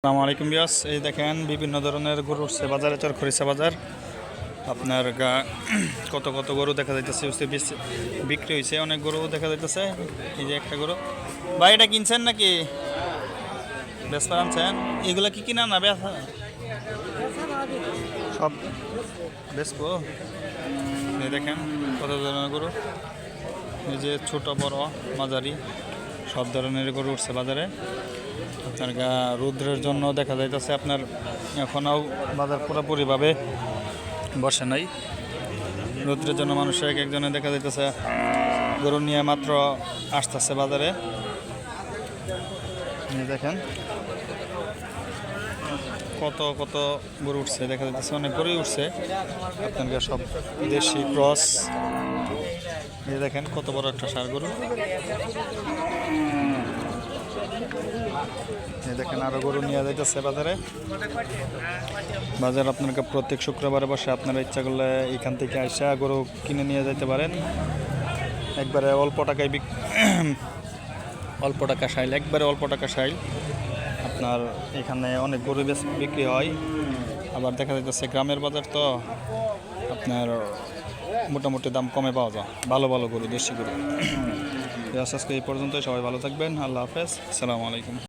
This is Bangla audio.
আসসালামু আলাইকুম বিয়াস, এই দেখেন বিভিন্ন ধরনের গরু উঠছে বাজারে, চরখরিচা বাজার। আপনার কত কত গরু দেখা যাইতেছে, বিক্রি হয়েছে অনেক গরু দেখা যাইতেছে। এই যে একটা গরু, ভাই এটা কিনছেন নাকি বেচতে আনছেন? এগুলা কি কিনা না বেচা? সব বেচবো। এই দেখেন কত ধরনের গরু, এই যে ছোট বড় মাঝারি সব ধরনের গরু উঠছে বাজারে। আপনার রৌদ্রের জন্য দেখা যাইতেছে আপনার এখনও বাজার পুরোপুরিভাবে বসে নাই। রৌদ্রের জন্য মানুষের এক একজনে দেখা যাইতেছে গরু নিয়ে মাত্র আসতেছে বাজারে। দেখেন কত কত গরু উঠছে দেখা যাইতেছে, অনেক গরুই উঠছে আপনার সব দেশি ক্রস। এই দেখেন কত বড় একটা ষাঁড় গরু। এই দেখেন আরো গরু নিয়ে যাইতেছে বাজারে। বাজার আপনার প্রত্যেক শুক্রবারে বসে, আপনারা ইচ্ছা করলে এখান থেকে আইসা গরু কিনে নিয়ে যেতে পারেন। একবারে অল্প টাকায় অল্প টাকা সাইল, একবারে অল্প টাকা সাইল। আপনার এখানে অনেক গরু বিক্রি হয়। আবার দেখা যাইতেছে গ্রামের বাজার তো আপনার মোটামুটি দাম কমে পাওয়া যায়, ভালো ভালো গরু, দেশি গরু। আজকে এই পর্যন্ত, সবাই ভালো থাকবেন, আল্লাহ হাফেজ, আসসালামু আলাইকুম।